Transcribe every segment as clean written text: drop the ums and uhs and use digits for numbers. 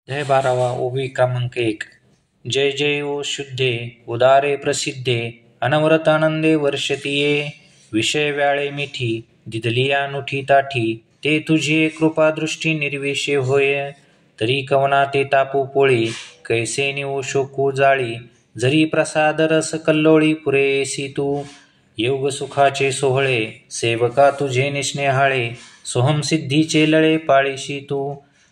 अध्याय 12 ओवी क्रमांक 1. जय जय ओ शुद्धे उदारे प्रसिद्धे अनवरत आनंदे वर्षतीये विषय व्याळे मिठी दिदलिया नुठी ताठी ते तुझे कृपादृष्टी निर्विषय होय तरी कवना ते तापू पोळी कैसे निवो शोकू जाळी जरी प्रसाद रस कल्लोळी पुरेसी तू योग सुखाचे सोहळे सेवका तुझे निस्नेहाळे सोहम सिद्धीचे लळे पाळीशी तू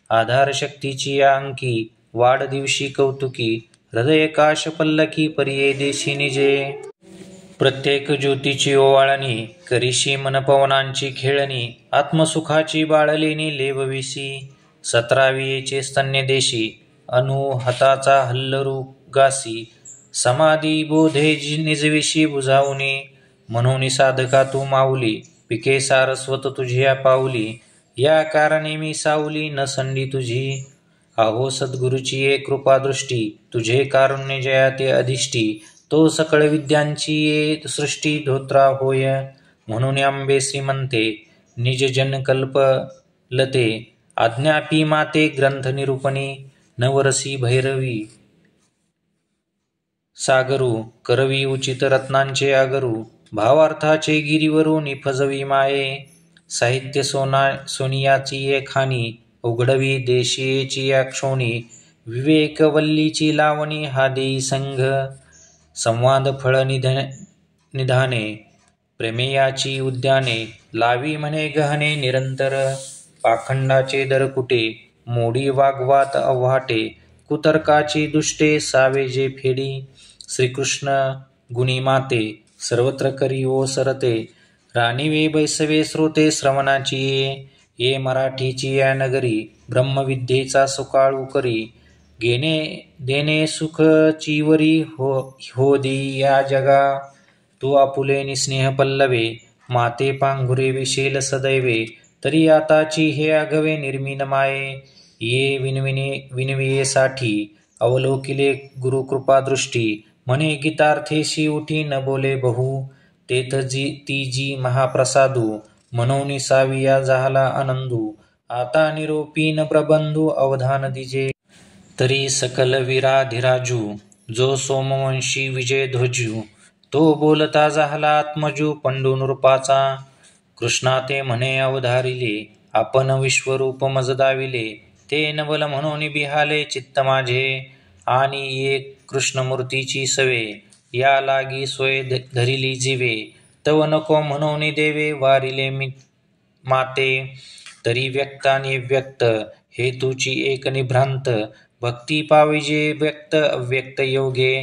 आधार शक्तीची या अंकी वाढ दिवशी कौतुकी हृदय काश पल्लकी परिये देशी निजे प्रत्येक ज्योतीची ओवाळणी करीशी मनपवनांची खेळणी आत्मसुखाची बाळलेनी लेवविसी 17 स्तन्य देशी अनुहताचा हल्लरू गासी समाधी बोधे निजविशी बुजावणी म्हणून साधका तू माऊली पिके सारस्वत तुझ्या पाऊली या कारणे मी सावली न संडी तुझी अहो सद्गुरुची ये कृपादृष्टी तुझे कारुण्य जया ते अधिष्ठी तो सकळ विद्यांची ये सृष्टी धोत्रा होय म्हणून आंबे श्रीमंते निज जन कल्प लते आज्ञापी माते ग्रंथ निरूपणी नवरसी भैरवी सागरू करवी उचित रत्नांचे आगरू भावार्थाचे गिरीवरू निफजवी माये साहित्य सोनियाची ये खाणी उघडवी देशीयेची या क्षोणी विवेक वल्लीची लावणी हा देई संघ संवाद फळ निधाने प्रेमेयाची उद्याने लावी म्हणे गहने निरंतर पाखंडाचे दरकुटे मोडी वागवात अव्हाटे कुतर्काची दुष्टे सावे जे फेडी श्रीकृष्ण गुणी माते सर्वत्र करी ओ सरते राणीवे बैसवे श्रोते श्रवणाची ये मराठीची या नगरी ब्रह्मविद्येचा सुकाळू करी घेणे देणे सुख चीवरी हो दी या जगा तू आपुले निस्नेह पल्लवे माते पांघुरे विशेल सदैवे तरी आताची हे आगवे निर्मीन माये ये विनवियेसाठी अवलोकिले गुरुकृपादृष्टी म्हणे गीतार्थेशी उठी न बोले बहु तेथ ती जी महाप्रसादू मनोनी साविया झाला आनंदू आता निरोपीन प्रबंधू अवधान दिजे तरी सकल विराधिराजू जो सोमवंशी विजय ध्वजू तो बोलता झाला आत्मजू पंडू नृपाचा कृष्णा ते म्हणे अवधारिले आपण विश्वरूप मज दाविले ते नवल म्हणून बिहाले चित्त माझे आणि एक कृष्णमूर्तीची सवे या लागी सोय धरिली जीवे तव नको म्हणून देवे वारिले माते तरी व्यक्त आणि व्यक्त हे तुची एक निभ्रांत भक्ती पाविजे व्यक्त अव्यक्त योगे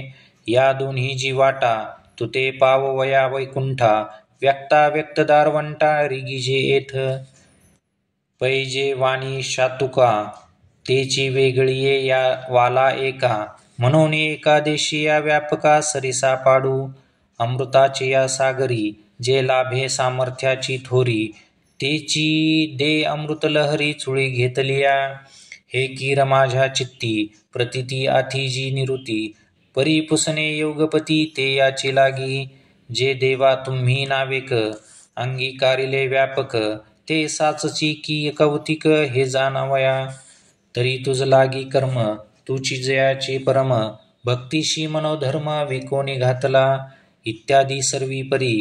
या दोन्ही जी वाटा तू ते पाव वया वैकुंठा व्यक्ता व्यक्त दारवंटा रिगिजे येथ पैजे वाणी शातुका तेची वेगळीये या वाला एका म्हणून एकादेशी या व्यापका सरिसा पाडू अमृताची या सागरी जे लाभे सामर्थ्याची थोरी तेची दे अमृत लहरी चुळी घेतलिया हे कीर माझ्या चित्ती प्रतिती आथी जी निरुती परिपुसने योगपती ते याची लागी जे देवा तुम्ही नावेक अंगीकारिले व्यापक ते साचची की कौतिक हे जाणवया तरी तुझ लागी कर्म तुची जयाचे परम भक्तीशी मनोधर्म विकोणी घातला इत्यादी सर्वी परी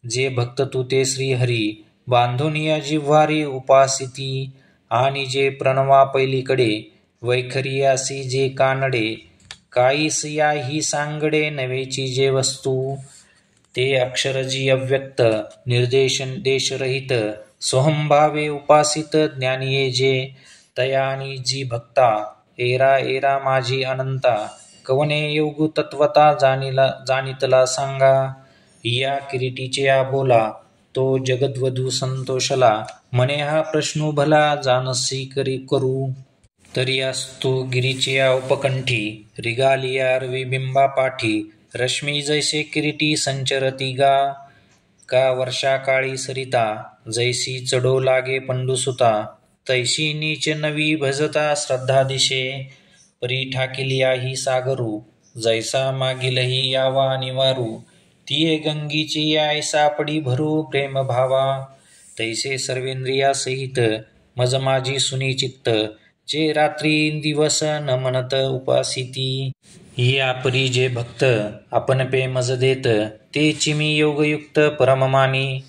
जे भक्त तू ते श्रीहरी बांधून या जिव्हारी उपासिती आणि जे प्रणवा पैलीकडे वैखरियासी जे कानडे काईस याही सांगडे नवेची जे वस्तू ते अक्षर जी अव्यक्त निर्देश देशरहित सोहंभावे उपासित ज्ञानिये जे तयानी जी भक्ता एरा एरा माझी अनंता कवने योगू तत्वता जाणितला सांगा या किरीटीचे या बोला तो जगद्वधू संतोषला म्हणे हा प्रश्न भला जानसी करू तरी असतो गिरीचे या उपकंठी रिगालिया रविबिंबा पाठी रश्मी जैसे किरीटी संचरती गा का वर्षा काळी सरिता जैसी चढो लागे पंडुसुता तैशी नीच नवी भजता श्रद्धा दिशे परी ठाकिलिया ही सागरू जैसा मागिलही यावा निवारू तिये गंगीची याय सापडी भरू प्रेम भावा तैसे सर्वेंद्रिया सहित मज माझी सुनी चित्त जे रात्री दिवस न म्हणत उपासिती. या परी जे भक्त आपण पेमज देत, ते चिमी योगयुक्त परममानी.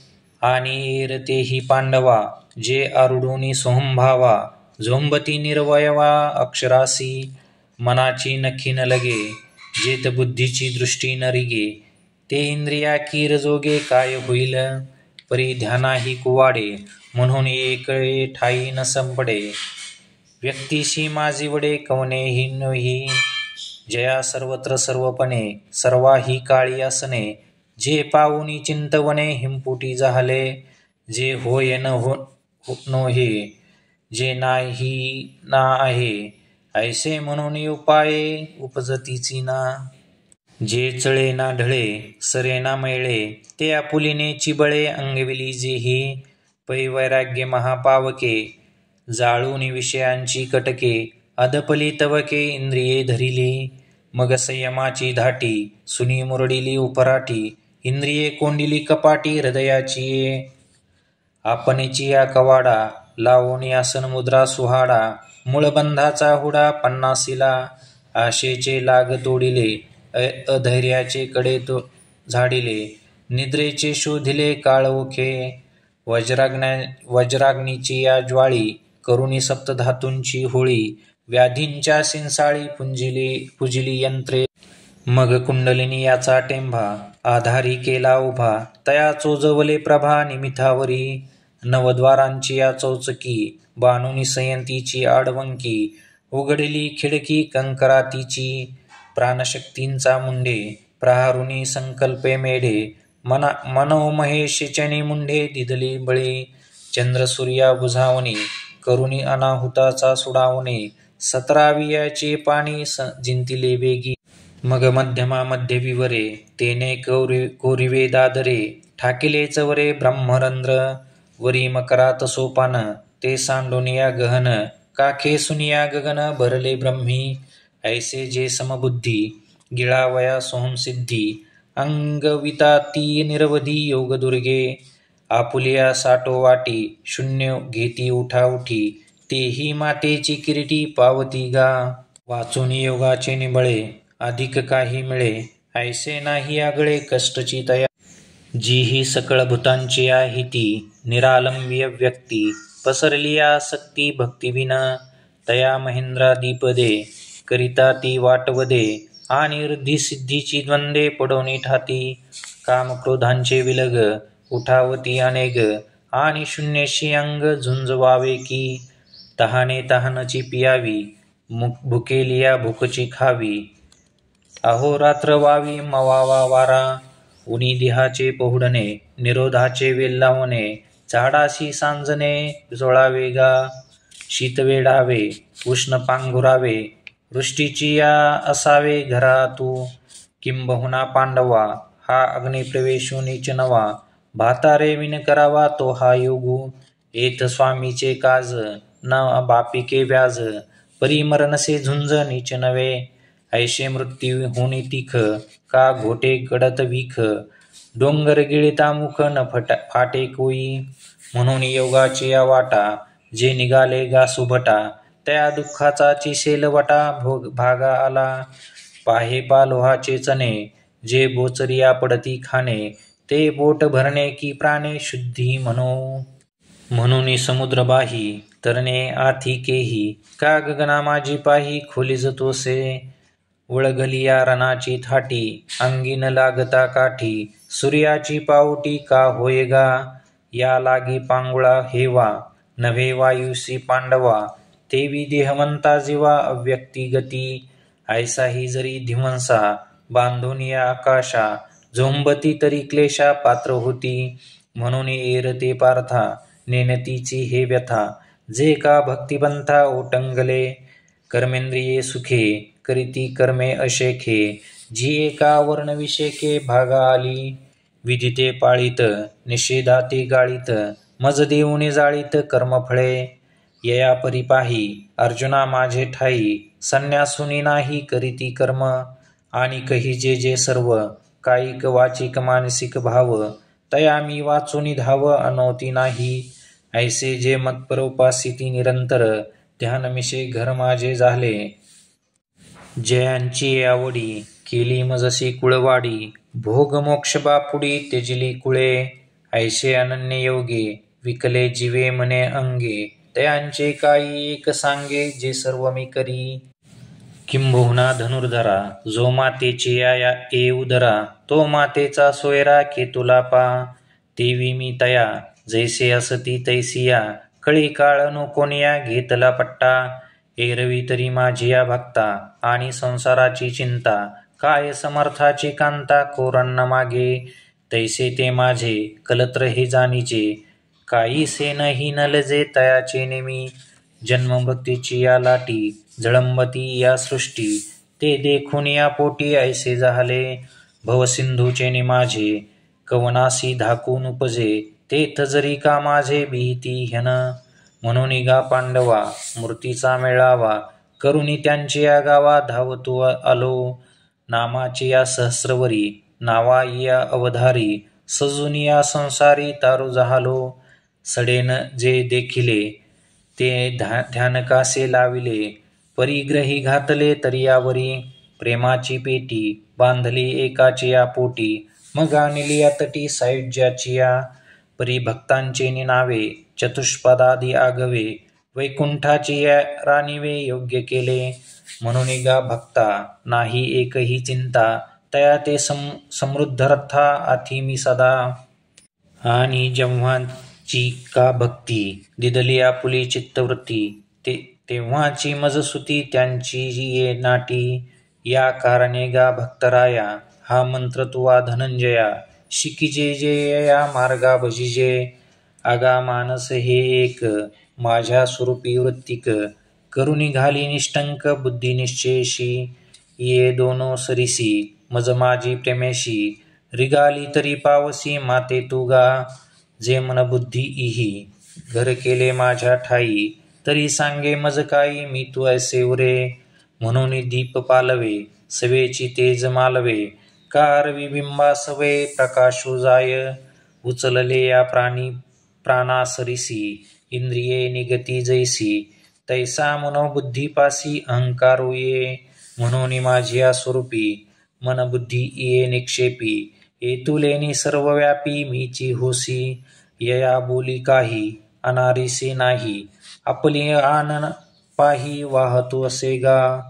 आणि एर तेही पांडवा, जे आरुडोनी सोहंभावा. झोंबती निर्वयवा अक्षरासी, मनाची नखी न लगे. जेत बुद्धीची दृष्टी न रिगे, ते इंद्रिया कीर जोगे काय होईल. परी ध्यानाही कुवाडे, म्हणून एकळे ठाई न संपडे. व्यक्तीशी माझी वडे कवनेही नोही. जया सर्वत्र सर्वपणे, सर्वाही काळी असणे. जे पाऊनी चिंतवणे हिंपुटी झाले. जे होय नोहे, जे नाही ना आहे. ऐसे म्हणून उपाये उपजतीची ना. जे चळे ना ढळे, सरे ना मैळे. ते आपुलीने चिबळे अंगविली जेही. पै वैराग्य महापावके, जाळूनी विषयांची कटके. अधपली तवके इंद्रिये धरिली. मग संयमाची धाटी, सुनी मुरडिली उपराठी. इंद्रिये कोंडिली कपाटी हृदयाची. आपणची या कवाडा, लावोनी आसन मुद्रा सुहाडा. मूळबंधाचा हुडा पन्नासीला. आशेचे लाग तोडिले, अधैर्याचे कडे झाडिले. निद्रेचे शोधिले काळोखे. वज्राग्नीची या ज्वाळी, करुणी सप्तधातूंची होळी. व्याधींच्या सिंसाळी पुजिली यंत्रे. मग कुंडलिनी याचा टेंभा, आधारी केला उभा. तया चोजवले प्रभा निमिथावरी. नवद्वारांची या चौचकी, बाणुनी संयंतीची आडवंकी. उघडली खिडकी कंकरातीची. प्राणशक्तींचा मुंडे, प्रहारुनी संकल्पे मेढे. मनोमहेशचनी मुंडे दिदली बळी. चंद्रसूर्या बुझावणी, करुणी अनाहुताचा सुडावणे. 17वियाचे पाणी जिंतिले वेगी. मग मध्यमा मध्ये विवरे, तेने कोरिवे दादरे. ठाकिले चवरे ब्रह्मरंध्र, वरी मकरात सोपान. ते सांडोनिया गहन, काखे सुनिया गगन भरले ब्रह्मी. ऐसे जे समबुद्धी, गिळावया सोहंसिद्धी. अंगविताती निरवधी योगदुर्गे. आपुलिया साठो वाटी, शून्य घेती उठाउठी. तेही मातेची किरीटी पावती गा. वाचून योगाचे निबळे, अधिक काही मिळे. ऐसे नाही आगळे कष्टची तया. जी ही सकळ भूतांची आहे ती, निरालंब्य व्यक्ती. पसरली आसक्ती भक्तिविन. तया महेंद्रादिपदे, करिता ती वाटवदे. आणि रिद्धी सिद्धीची द्वंद्वे पडोनी ठाती. कामक्रोधांचे विलग, उठावती अनेक. आणि शून्यशी अंग झुंजवावे की. तहाने तहानची पियावी, भुकेलिया भूकची खावी. अहोरात्र वावी मवावा वारा. उनी देहाचे पोहडणे, निरोधाचे वेल लावणे. झाडाशी सांजणे जोळावे गा. शीत वेढावे, उष्ण पांघुरावे. वृष्टीची या असावे घरा तू. किंबहुना पांडवा, हा अग्निप्रवेशो नीच नवा. भातारे विन करावा तो हा योगू. येथ स्वामीचे काज, न बापिके व्याज. परी मरणसे झुंज नीच नवे. ऐशे मृत्यू होणी तीख, का घोटे गडत वीख. डोंगर गिळिता मुख न फाटे कोई. म्हणून योगाची या वाटा, जे निघाले गा सुभटा. त्या दुःखाचा चिसेल वटा भागा आला. पाहे पालोहाचे चणे, जे बोचरिया पडती खाणे. ते बोट भरणे की प्राणे शुद्धी म्हणो. म्हणून समुद्र बाही, तरणे आथिकेही. का गगना माझी पाही खोलीज तोसे. वळगलिया रणाची थाटी, अंगी न लागता काठी. सूर्याची पाऊटी का होय गा. या लागी पांगुळा हेवा, नव्हे वायुसी पांडवा. तेवी देहवंता जीवा अव्यक्ती गती. ऐसाही जरी धिवंसा, बांधून या आकाशा. झोंबती तरी क्लेशा पात्र होती. म्हणून एर ते पार्था, नेनतीची हे व्यथा. जे का भक्तिपंथा ओटंगले. कर्मेंद्रिये सुखे, करीती कर्मे अशेखे. जी एका वर्णविशेखे भागा आली. विधिते पाळीत, निषेधाते गाळीत. मज देऊने जाळीत कर्मफळे. यया परिपाही, अर्जुना माझे ठाई. संन्यासुनी नाही करीती कर्म. आणि कही जे सर्व, कायिक वाचिक मानसिक भाव. तया मी वाचूनी धाव अनोती नाही. ऐसे जे मत्पर उपासिती निरंतर. ध्यानमिशे घर माझे झाले. जयांची आवडी केली मजसी कुळवाडी. भोग मोक्ष बापुडी त्यजिली कुळे. ऐसे अनन्य योगे विकले जीवे मने अंगे. तयांचे काही एक सांगे जे सर्व मी करी. किंबहुना धनुर्धरा जो मातेची या ए उदरा. तो मातेचा सोयरा केतुला पा. देवी मी तया जैसे असती तैसिया. कळी काळ नो कोणिया घेतला पट्टा. एरवी तरी माझी या भक्ता आणि संसाराची चिंता. काय समर्थाची कांता कोरांना मागे. तैसे ते माझे कलत्र हे जाणीचे. काही से नाही नलजे तयाचे नेमी. जन्ममृत्यूची या लाटी झळंबती या सृष्टी. ते देखून या पोटी ऐसे झाले. भवसिंधूचे ने माझे कवनासी धाकून उपजे. तेथ जरी का माझे भीती ह्यन. म्हणून गा पांडवा मूर्तीचा मेळावा. करुणी त्यांची या गावा धावतो आलो. नामाची या सहस्रवरी नावा या अवधारी. सजून या संसारी तारू झालो. सडेन जे देखिले ते ध्यानकासे लाविले. परिग्रही घातले तरी यावरी. प्रेमाची पेटी बांधली एकाची या पोटी. मग आणली या तटी सायुज्याची या. परिभक्तांचे नावे चतुष्पदादी आगवे. वैकुंठाची या राणीवे योग्य केले. म्हणून गा भक्ता नाही एकही चिंता. तया ते समृद्ध रथा आथी मी सदा. आणि जेव्हाची का भक्ती दिदली आपुली चित्तवृत्ती. तेव्हाची मजसुती त्यांची ये नाटी. या कारणे गा भक्तराया हा मंत्र तुवा धनंजया. शिकिजे जे या मार्गा भजिजे. आगा मानस हे एक माझ्या स्वरूपी वृत्तिक. करुणी घाली निष्टंक बुद्धी निश्चयशी. ये दोनो सरिसी मज माझी प्रेमेशी. रिगाली तरी पावसी माते तू गा. जे मन बुद्धी इही घर केले माझ्या ठाई. तरी सांगे मज काही मी तू ऐसे उरे. म्हणून दीप पालवे सवेची तेज मालवे. कारवी बिंबा सवे प्रकाशू जाय. उचलले या प्राणासरिसी. इंद्रिये निगती जैसी. तैसा मनोबुद्धीपासी अहंकारो ये. म्हणून माझी या स्वरूपी मन बुद्धी ये निक्षेपी. एतुलेनी सर्वव्यापी मीची होसी. यया बोली काही अनारिसे नाही. आपली आनन पाही वाहतो असे गा.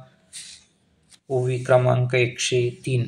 ओवी क्रमांक 103.